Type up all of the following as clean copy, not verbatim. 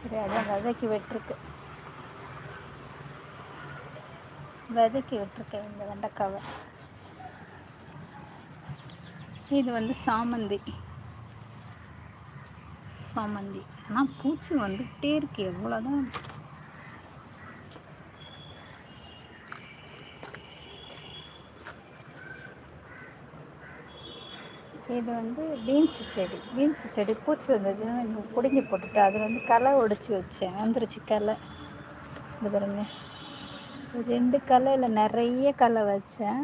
சரி, அதான் விதைக்கி விட்டுருக்கேன் இந்த வெண்டைக்காவை. இது வந்து சாமந்தி. ஆனால் பூச்சி வந்துகிட்டே இருக்கு, எவ்வளோதான். இது வந்து பீன்ஸு செடி பூச்சி வந்ததுன்னு இங்கே பிடுங்கி போட்டுட்டு அதில் வந்து களை ஒடிச்சு வச்சேன், வந்துருச்சு களை. இது பாருங்க, 2 கலையில் நிறைய களை வச்சேன்.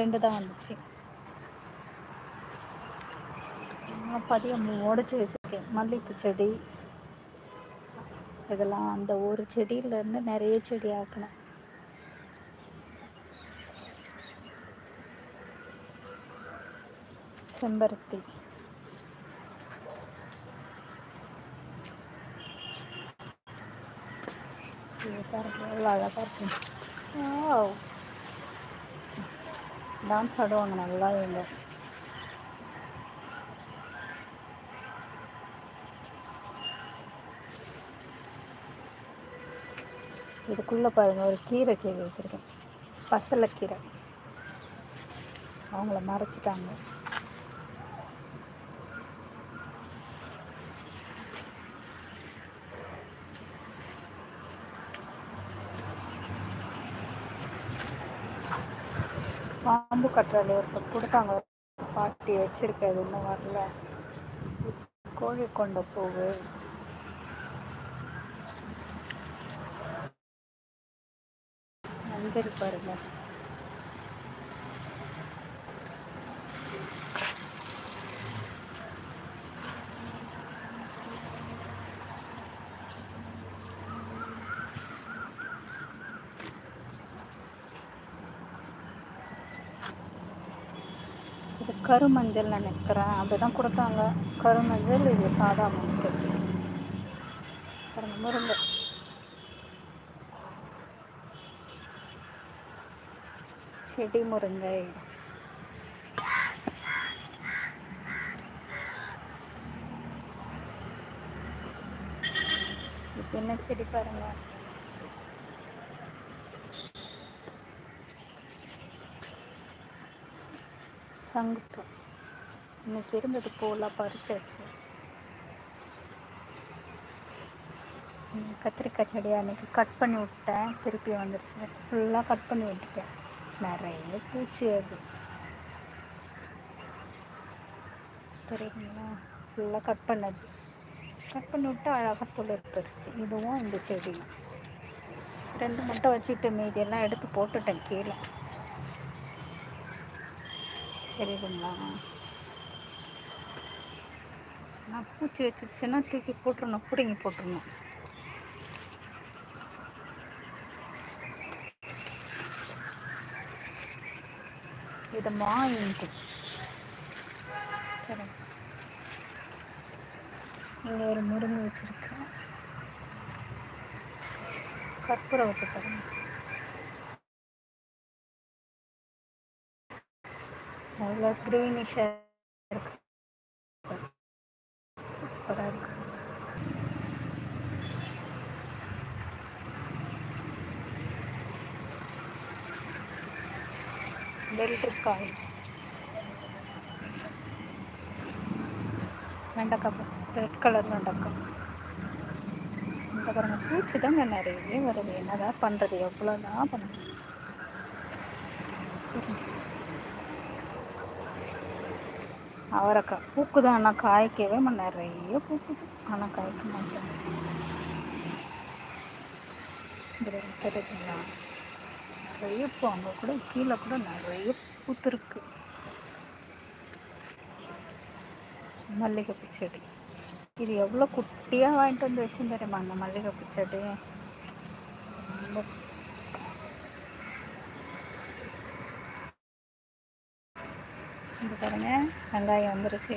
ரெண்டு தான் வந்துச்சு. பதியம் உடச்சி வச்சுருக்கேன். மல்லிகைப்பூ செடி இதெல்லாம் அந்த ஒரு செடியிலேருந்து நிறைய செடி ஆக்கணும். செம்பருத்தி, இது பாருங்க எவ்வளோ அழகாக இருக்கு. டான்ஸ் ஆடுவாங்க நல்லா இவங்க. இதுக்குள்ளே பாருங்கள் ஒரு கீரை செடி வச்சுருக்கேன், பசலைக்கீரை. அவங்கள மறைச்சிட்டாங்க. பாம்பு கற்றாழை ஒருத்தர் கொடுத்தாங்க, பாட்டி வச்சுருக்கேன், அது இன்னும் வரல. கோழி கொண்ட பூவு, மஞ்சள் பாருங்க. இது கருமஞ்சள் நினைக்கிறேன், அப்படிதான் கொடுத்தாங்க. கருமஞ்சள், இது சாதா மஞ்சள். முருங்கை செடி, முருங்கை. இது என்ன செடி பாருங்க, சங்குப்பூ. இன்னைக்கு இருந்தது பூவெல்லாம் பறிச்சாச்சு. கத்திரிக்காய் செடியை அன்றைக்கி கட் பண்ணி விட்டேன், திருப்பி வந்துடுச்சு. ஃபுல்லாக கட் பண்ணி விட்டுட்டேன், நிறைய பூச்சி. அது தெரியுங்களா, ஃபுல்லாக கட் பண்ணி விட்டு அழகாக துளிர்த்துருச்சு. இதுவும் இந்த செடி 2 மட்டும் வச்சுட்டு மீதியெல்லாம் எடுத்து போட்டுட்டேன் கீழே. தெரியுதுங்களா, நான் பூச்சி வச்சுருச்சுன்னா தூக்கி போட்டுருணும், பிடுங்கி போட்டுருணும். இது மா இஞ்சி. சரி, இங்கே ஒரு முருங்கை வச்சுருக்கேன். கற்பூரம் விட்டு பாருங்க, நல்லா க்ரீனிஷாக இருக்கு, சூப்பராக இருக்கு. வெள்ளரிக்காய், வெண்டைக்காய், ரெட் கலர் வெண்டைக்காய். இந்த பாருங்க, பூச்சி தாங்க நிறைய வருது. என்னதான் பண்ணுறது, எவ்வளோதான் பண்ணுறது. அவரைக்காய் பூக்குது, ஆனால் காய்க்கவே நிறைய பூக்குது, ஆனால் காய்க்க மாட்டேன். தெரியுதுங்களா, நிறைய பூ. அங்கே கூட கீழே கூட நிறைய பூத்துருக்கு. மல்லிகைப்பூ செடி, இது எவ்வளோ குட்டியாக வாங்கிட்டு வந்து வச்சு தெரியுமா அந்த மல்லிகைப்பூ செடி. இது பாருங்க, வெங்காயம் வந்துருச்சு.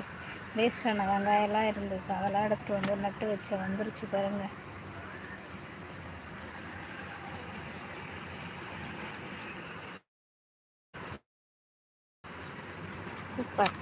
வேஸ்டான வெங்காயம்லாம் இருந்தது, அதெல்லாம் எடுத்து வந்து நட்டு வச்ச வந்துருச்சு பாருங்க. சூப்பர்.